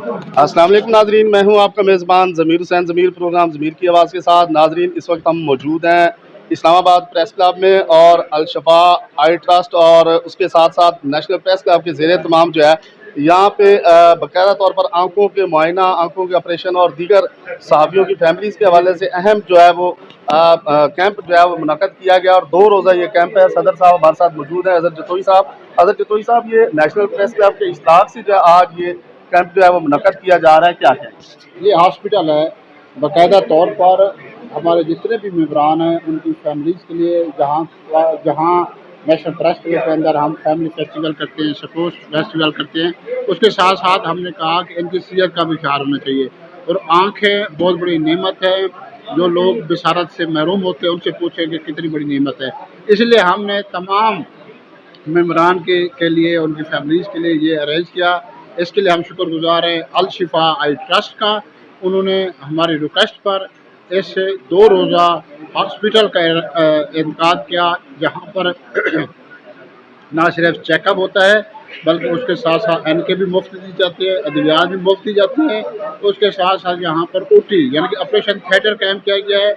अस्सलाम वालेकुम नाजरीन, मैं हूं आपका मेज़बान ज़मीर हुसैन। ज़मीर प्रोग्राम ज़मीर की आवाज़ के साथ। नाजरीन, इस वक्त हम मौजूद हैं इस्लामाबाद प्रेस क्लब में और अल-शफा आई ट्रस्ट और उसके साथ साथ नेशनल प्रेस क्लब के ज़ेर तमाम जो है यहाँ पे बाकायदा तौर पर आंखों के मुआयना, आंखों के ऑपरेशन और दीगर सहाफ़ियों की फैमिलीज़ के हवाले से अहम जो है वो कैंप जो है वो मुनक़द किया गया और 2 रोज़ा ये कैंप है। सदर साहब हमारे साथ मौजूद हैं, हज़रत जतोई साहब। हज़रत जतोई साहब, ये नेशनल प्रेस क्लब के इश्तिहाक से जो है आज ये कैंप जो है वो मुनक़द किया जा रहा है, क्या है? ये हॉस्पिटल है, बाकायदा तौर पर हमारे जितने भी मेंबरान हैं उनकी फैमिलीज़ के लिए, जहाँ नेशनल ट्रस्ट के अंदर हम फैमिली फेस्टिवल करते हैं, स्पोर्ट्स फेस्टिवल करते हैं, उसके साथ साथ हमने कहा कि इनकी सेहत का भी ख्याल होना चाहिए। और आँखें बहुत बड़ी नेमत है, जो लोग बसारत से महरूम होते हैं उनसे पूछें कि कितनी बड़ी नेमत है। इसलिए हमने तमाम मेंबरान के लिए, उनकी फैमिलीज़ के लिए ये अरेंज किया। इसके लिए हम शुक्रगुजार हैं अल-शिफा आई ट्रस्ट का। उन्होंने हमारी रिक्वेस्ट पर इस 2 रोज़ा हॉस्पिटल का इनेकाद किया, जहाँ पर ना सिर्फ चेकअप होता है बल्कि उसके साथ साथ एनके भी मुफ्त दी जाती है, अद्वियात भी मुफ्त दी जाती हैं। उसके साथ साथ यहाँ पर ओटी यानी कि ऑपरेशन थिएटर कैम्प किया गया है,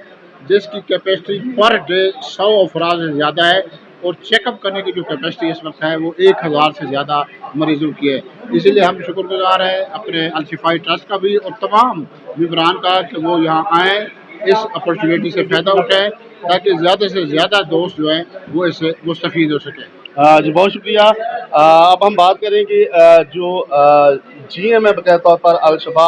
जिसकी कैपेसिटी पर डे 100 अफराद से ज़्यादा है और चेकअप करने की जो कैपेसिटी इस वक्त है वो 1000 से ज़्यादा मरीजों की है। इसीलिए हम शुक्रगुजार हैं अपने अल-शिफा ट्रस्ट का भी और तमाम मेंबरान का कि वो यहाँ आएँ, इस अपॉर्चुनिटी से फ़ायदा उठाएँ ताकि ज़्यादा से ज़्यादा दोस्त जो हैं वो इससे मुस्तफ़ीद हो सकें। जी, बहुत शुक्रिया। अब हम बात करेंगे जो जीएम है बकायदा तौर पर अल-शफा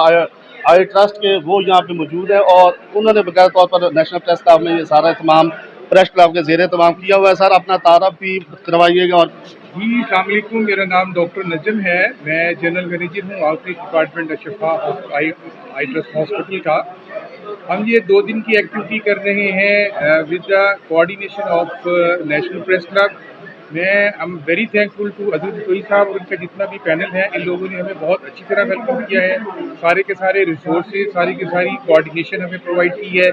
आई ट्रस्ट के, वो यहाँ पे मौजूद है और उन्होंने बकायदा तौर पर नेशनल प्रेस क्लब में ये सारा तमाम प्रेस क्लब के ज़ेर तमाम किया हुआ है। सर, अपना तारफ़ भी करवाइएगा। और जी, अस्सलाम वालेकुम, मेरा नाम डॉक्टर नजम है। मैं जनरल मैनेजर हूँ outreach department Al Shifa eye trust hospital का। हम ये 2 दिन की एक्टिविटी कर रहे हैं with the coordination of national press club. मैं I am very thankful to हज़रत जतोई साहब और उनका जितना भी पैनल है। इन लोगों ने हमें बहुत अच्छी तरह वेलकम किया है, सारे के सारे रिसोर्सेज, सारी की सारी कोऑर्डिनेशन हमें प्रोवाइड की है।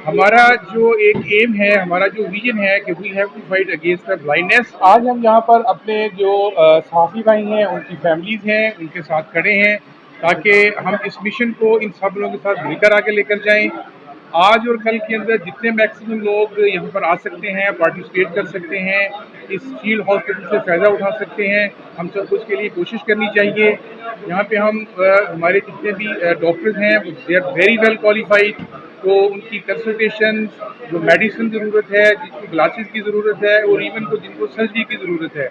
हमारा जो एक एम है, हमारा जो विजन है कि we have to fight against the blindness. आज हम यहाँ पर अपने जो सहाफ़ी भाई हैं, उनकी फैमिलीज़ हैं, उनके साथ खड़े हैं ताकि हम इस मिशन को इन सब लोगों के साथ मिलकर आगे लेकर जाएं। आज और कल के अंदर जितने मैक्सिमम लोग यहाँ पर आ सकते हैं, पार्टिसिपेट कर सकते हैं, इस फील्ड हॉस्पिटल से फ़ायदा उठा सकते हैं, हम सबको उसके लिए कोशिश करनी चाहिए। यहाँ पे हम हमारे जितने भी डॉक्टर्स हैं वो they are very well qualified, तो उनकी कंसल्टेशन, जो मेडिसिन ज़रूरत है, जिनको ग्लासेस की ज़रूरत है और इवन को जिनको सर्जरी की ज़रूरत है,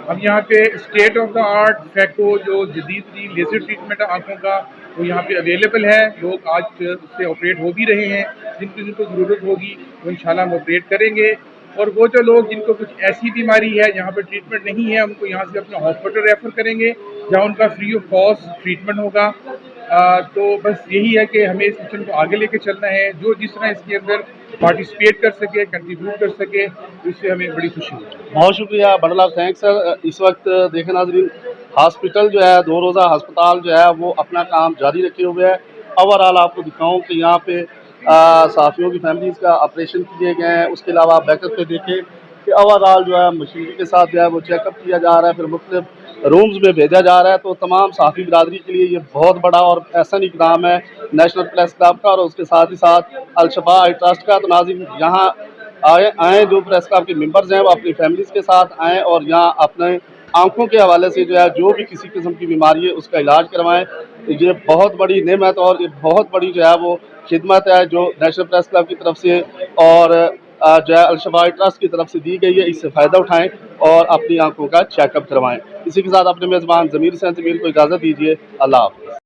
हम यहाँ पे state of the art phaco जो जदीद लेज़र ट्रीटमेंट है आँखों का, वो यहाँ पे अवेलेबल है। लोग आज उससे ऑपरेट हो भी रहे हैं, जिनको ज़रूरत होगी वो इंशाल्लाह हम ऑपरेट करेंगे। और वो जो लोग जिनको कुछ ऐसी बीमारी है जहाँ पे ट्रीटमेंट नहीं है, उनको यहाँ से अपना हॉस्पिटल रेफ़र करेंगे जहाँ उनका फ्री ऑफ कॉस्ट ट्रीटमेंट होगा। तो बस यही है कि हमें इस मिशन को आगे लेके चलना है। जो जिस तरह इसके अंदर पार्टिसिपेट कर सके, कंट्रीब्यूट कर सके, इससे हमें बड़ी खुशी होगी। बहुत शुक्रिया, बड़ा लाभ, थैंक्स सर। इस वक्त देखें नाज़रीन, हॉस्पिटल जो है 2 रोज़ा अस्पताल जो है वो अपना काम जारी रखे हुए है। ओवरऑल आपको दिखाऊं कि यहाँ पे सहाफ़ियों की फैमिलीज़ का ऑपरेशन किए गए हैं। उसके अलावा आप बैकअप पे देखें कि ओवरऑल जो है मशीनरी के साथ जो है वो चेकअप किया जा रहा है, फिर मुख्तलिफ रूम्स में भेजा जा रहा है। तो तमाम सहाफ़ी बिरादरी के लिए ये बहुत बड़ा और एहसन इक़दाम है नेशनल प्रेस क्लब का और उसके साथ ही साथ अल-शफा आई ट्रस्ट का। तो नाज़रीन, यहाँ आएँ जो प्रेस क्लब के मेंबर्स हैं वो अपनी फैमिलीज़ के साथ आएँ और यहाँ अपने आँखों के हवाले से जो है जो भी किसी किस्म की बीमारी है उसका इलाज करवाएँ। ये बहुत बड़ी नेमत और ये बहुत बड़ी जो है वो खिदमत है जो नेशनल प्रेस क्लब की तरफ से और जो है अल-शफा ट्रस्ट की तरफ से दी गई है। इससे फ़ायदा उठाएँ और अपनी आँखों का चेकअप करवाएँ। इसी के साथ अपने मेज़बान ज़मीर हुसैन ज़मीर को इजाज़त दीजिए। अल्लाह हाफ़िज़।